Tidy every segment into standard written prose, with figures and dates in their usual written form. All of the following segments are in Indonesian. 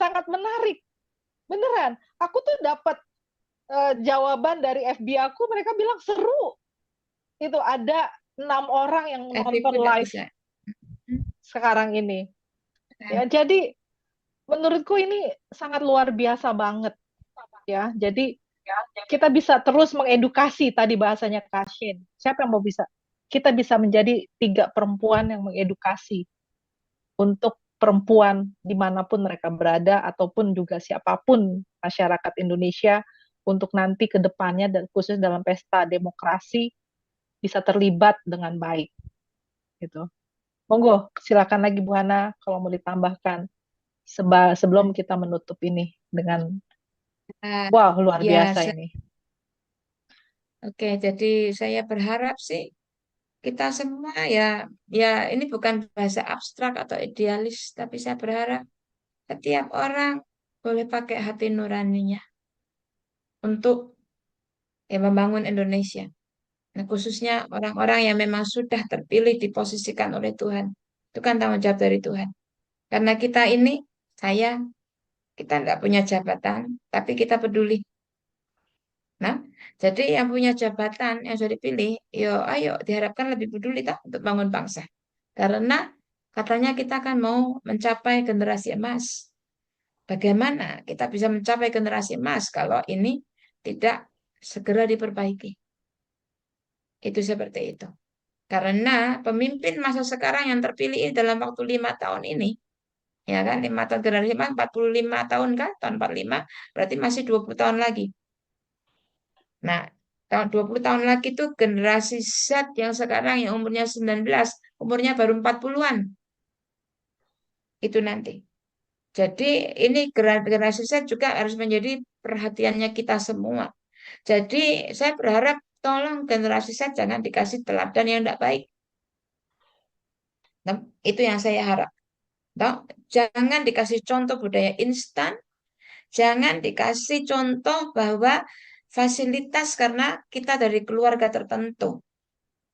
sangat menarik. Beneran. Aku tuh dapat jawaban dari FB aku, mereka bilang seru. Itu ada 6 orang yang nonton tidak live bisa. sekarang ini. Ya, jadi menurutku ini sangat luar biasa banget ya. Jadi kita bisa terus mengedukasi, tadi bahasanya Kashin. Siapa yang mau bisa? Kita bisa menjadi 3 perempuan yang mengedukasi untuk perempuan dimanapun mereka berada, ataupun juga siapapun masyarakat Indonesia, untuk nanti ke depannya, dan khusus dalam pesta demokrasi, bisa terlibat dengan baik. Gitu. Monggo, silakan lagi Bu Hana kalau mau ditambahkan sebelum kita menutup ini dengan wah, luar Ya, biasa ini. oke. Jadi saya berharap sih kita semua ya, ya ini bukan bahasa abstrak atau idealis, tapi saya berharap setiap orang boleh pakai hati nuraninya untuk ya membangun Indonesia. Nah, khususnya orang-orang yang memang sudah terpilih diposisikan oleh Tuhan. Itu kan tanggung jawab dari Tuhan. Karena kita ini, saya, kita nggak punya jabatan, tapi kita peduli. Nah, jadi yang punya jabatan yang sudah dipilih, yo ayo diharapkan lebih peduli tak untuk bangun bangsa. Karena katanya kita akan mau mencapai generasi emas. Bagaimana kita bisa mencapai generasi emas kalau ini tidak segera diperbaiki? Itu seperti itu. Karena pemimpin masa sekarang yang terpilih dalam waktu 5 tahun ini, ya kan, 5 tahun generasi emas 45 tahun kan, tahun 45, berarti masih 20 tahun lagi. Nah, tahun 20 tahun lagi itu generasi Z yang sekarang yang umurnya 19, umurnya baru 40-an. Itu nanti. Jadi ini generasi Z juga harus menjadi perhatiannya kita semua. Jadi saya berharap tolong generasi Z jangan dikasih teladan yang tidak baik. Nah, itu yang saya harap. Nah, jangan dikasih contoh budaya instan, jangan dikasih contoh bahwa fasilitas karena kita dari keluarga tertentu.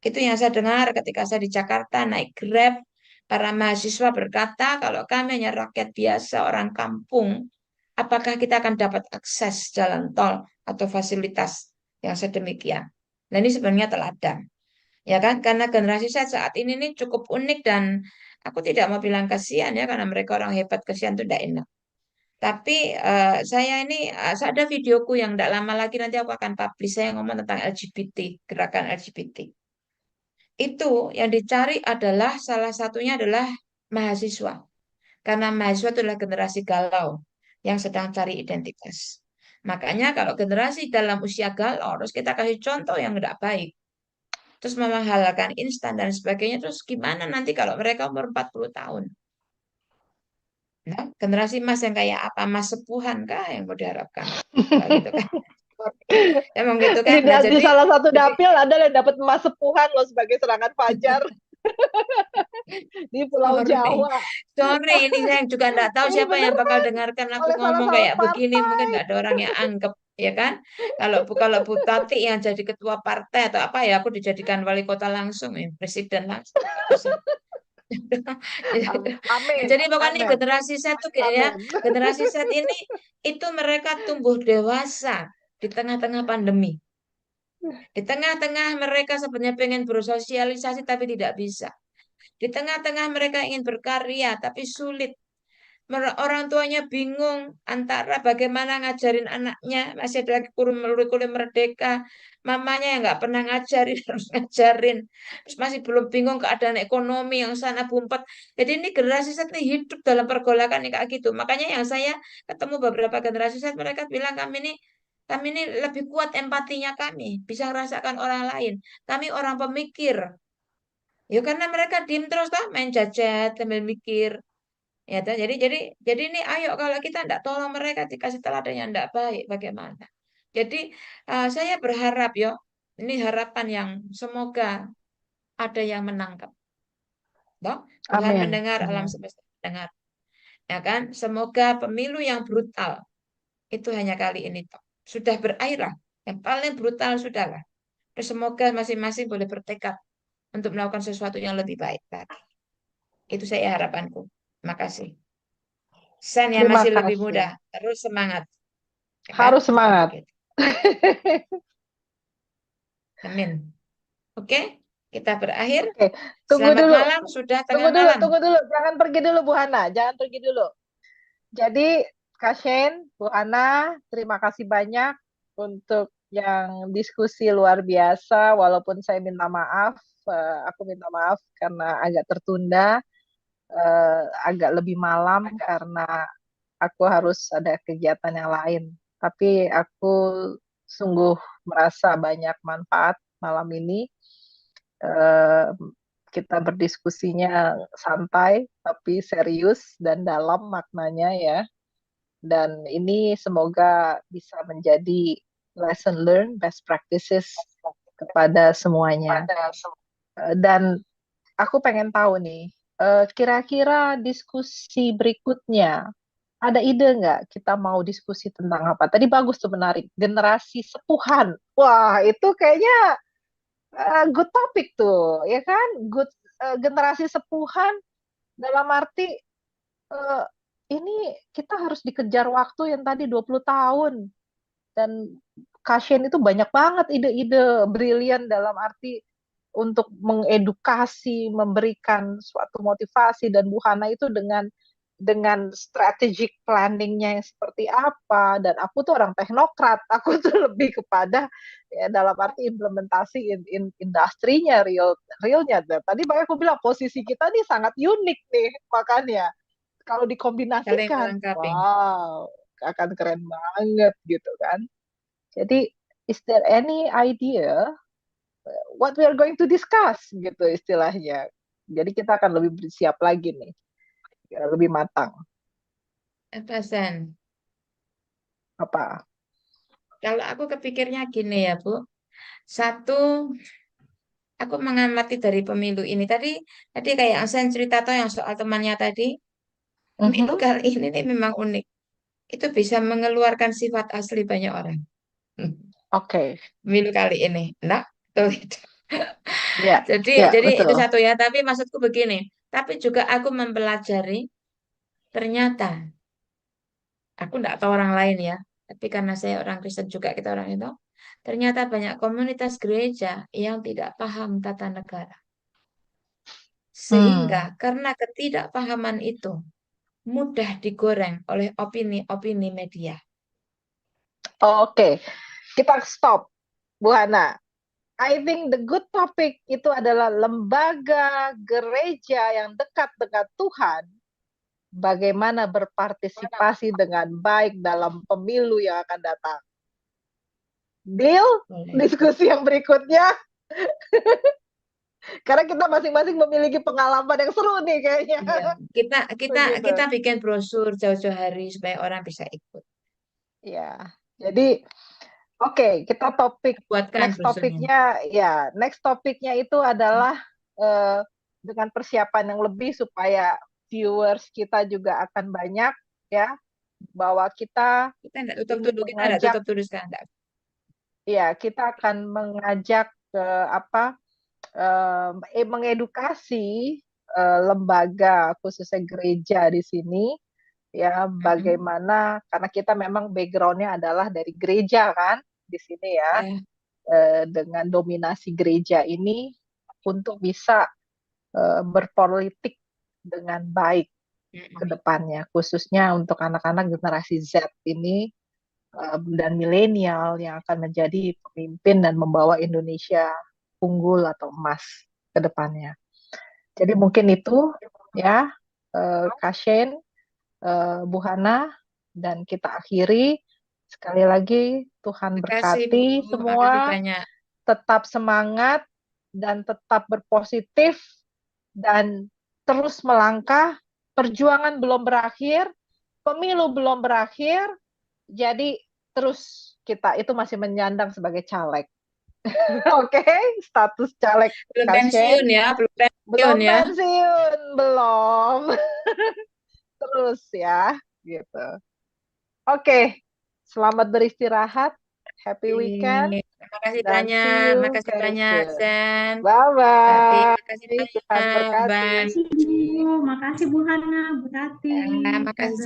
Itu yang saya dengar ketika saya di Jakarta naik Grab. Para mahasiswa berkata, kalau kami hanya rakyat biasa, orang kampung, apakah kita akan dapat akses jalan tol atau fasilitas yang sedemikian? Nah, ini sebenarnya teladan. Ya kan? Karena generasi saya saat ini nih cukup unik dan aku tidak mau bilang kasihan ya, karena mereka orang hebat, kasihan itu tidak enak. Tapi saya ini, ada videoku yang tidak lama lagi nanti aku akan publish, saya ngomong tentang LGBT, gerakan LGBT. Itu yang dicari adalah salah satunya adalah mahasiswa. Karena mahasiswa itu adalah generasi galau yang sedang cari identitas. Makanya kalau generasi dalam usia galau, terus kita kasih contoh yang tidak baik. Terus menghalalkan instan dan sebagainya. Terus gimana nanti kalau mereka umur 40 tahun? Nah, generasi emas yang kayak apa? Mas sepuhan kah yang mau diharapkan? Enggak gitu kan? Emang gitu kan? Nah, Di jadi salah satu jadi dapil ada yang dapat emas sepuhan loh sebagai serangan fajar di Pulau sorry, Jawa. sorry, ini saya juga enggak tahu Ini siapa yang bakal beneran dengarkan aku oleh salah ngomong satu kayak begini. Mungkin partai. enggak ada orang yang anggap, ya kan? Kalau Bu Tati yang jadi ketua partai atau apa ya, aku dijadikan wali kota langsung, ya, presiden langsung. Bisa. Amin, Jadi pokoknya amin, generasi Z tuh kayak ya, amin. generasi Z ini itu mereka tumbuh dewasa di tengah-tengah pandemi. Di tengah-tengah mereka sebenarnya pengen bersosialisasi tapi tidak bisa. Di tengah-tengah mereka ingin berkarya tapi sulit. Orang tuanya bingung antara bagaimana ngajarin anaknya, masih ada lagi kurikulum merdeka, mamanya yang nggak pernah ngajarin harus ngajarin, terus masih belum bingung keadaan ekonomi yang sana bumpet. Jadi ini generasi saat ini hidup dalam pergolakan yang kayak gitu. Makanya yang saya ketemu beberapa generasi saat mereka bilang kami ini lebih kuat empatinya, kami bisa merasakan orang lain, kami orang pemikir. Ya karena mereka diem terus toh main jajet sambil mikir. Ya, toh. Jadi ini ayo kalau kita tidak tolong mereka dikasih teladan yang tidak baik bagaimana? Jadi saya berharap yo, ini harapan yang semoga ada yang menangkap. Toh, Tuhan Amin, mendengar, alam amin. semesta mendengar. Ya kan? Semoga pemilu yang brutal itu hanya kali ini toh. Sudah berakhirlah. Yang paling brutal sudahlah. Terus semoga masing-masing boleh bertekad untuk melakukan sesuatu yang lebih baik tadi. Itu saya harapanku. Terima kasih. Sen yang Terima masih lebih kasih. muda, terus semangat, ya kan? Harus Tetap semangat. begitu. Amin. Oke, kita berakhir. Oke, tunggu Selamat dulu. malam, sudah Tunggu tengah dulu, malam. tunggu dulu. Jangan pergi dulu, Bu Hana. Jangan pergi dulu. Jadi, Kak Shane, Bu Hana, terima kasih banyak untuk yang diskusi luar biasa. Walaupun saya minta maaf, aku minta maaf karena agak tertunda, agak lebih malam karena aku harus ada kegiatan yang lain. Tapi aku sungguh merasa banyak manfaat malam ini. Eh, kita berdiskusinya santai tapi serius dan dalam maknanya ya. Dan ini semoga bisa menjadi lesson learned, best practices kepada semuanya. Dan aku pengen tahu nih, kira-kira diskusi berikutnya ada ide nggak kita mau diskusi tentang apa? Tadi bagus tuh menarik, generasi sepuhan. Wah, itu kayaknya good topic tuh, ya kan? Good generasi sepuhan dalam arti eh, ini kita harus dikejar waktu yang tadi 20 tahun dan Kasien itu banyak banget ide-ide brilian dalam arti untuk mengedukasi, memberikan suatu motivasi dan Buhana itu dengan strategic planningnya yang seperti apa dan aku tuh orang teknokrat aku tuh lebih kepada ya dalam arti implementasi industrinya realnya dan tadi makanya aku bilang posisi kita nih sangat unik nih makanya kalau Saling dikombinasikan melengkapi. wow akan keren banget gitu kan jadi is there any idea what we are going to discuss gitu istilahnya jadi kita akan lebih bersiap lagi nih lebih matang Apa, Sen? apa. Kalau aku kepikirnya gini ya, Bu. Satu, aku mengamati dari pemilu ini. Tadi kayak Sen cerita tuh yang soal temannya tadi. Pemilu Mhm. kali ini nih memang unik. Itu bisa mengeluarkan sifat asli banyak orang. Oke, Pemilu kali ini. Nah, betul itu. ya, ya Jadi itu betul. satu ya. Tapi maksudku begini. Tapi juga aku mempelajari ternyata aku enggak tahu orang lain ya. Tapi karena saya orang Kristen juga kita orang itu. Ternyata banyak komunitas gereja yang tidak paham tata negara. Sehingga Hmm. karena ketidakpahaman itu mudah digoreng oleh opini-opini media. Oke, kita stop, Bu Hana. I think the good topic itu adalah lembaga gereja yang dekat dengan Tuhan, bagaimana berpartisipasi dengan baik dalam pemilu yang akan datang. Deal? Boleh. Diskusi yang berikutnya, karena kita masing-masing memiliki pengalaman yang seru nih kayaknya. Iya, kita kita Begitu. kita bikin brosur jauh-jauh hari supaya orang bisa ikut. Ya, jadi oke, kita Buatkan next brosurnya. topiknya ya, next topiknya itu adalah eh, dengan persiapan yang lebih supaya viewers kita juga akan banyak ya, bahwa kita Kita enggak tutup ingin dulu, kita enggak mengajak tutup dulu sekarang. Enggak. ya, kita akan mengajak ke apa mengedukasi lembaga khususnya gereja di sini ya Mm-mm. bagaimana karena kita memang backgroundnya adalah dari gereja kan di sini ya Ya. dengan dominasi gereja ini untuk bisa berpolitik dengan baik ke Mm-mm. depannya, khususnya untuk anak-anak generasi Z ini dan milenial yang akan menjadi pemimpin dan membawa Indonesia unggul atau emas ke depannya. Jadi mungkin itu ya, Kak Shane, Bu Hana, dan kita akhiri. Sekali lagi, Tuhan Makasih Bu, berkati makasih semua, banyak. tetap semangat dan tetap berpositif dan terus melangkah. Perjuangan belum berakhir, pemilu belum berakhir, jadi terus kita itu masih menyandang sebagai caleg. Oke, status caleg Belum Kashen, pensiun ya, belum pensiun belum ya. pensiun, belum. Terus ya, gitu. Oke, selamat beristirahat, happy weekend, Terima kasih dan banyak, see you makasih very banyak, soon. Sen. Tapi makasih Bye-bye, Tuhan banyak, berkati. Bye. Makasih Bu, makasih Bu Hana, Bu Tati, Ya, makasih. Tante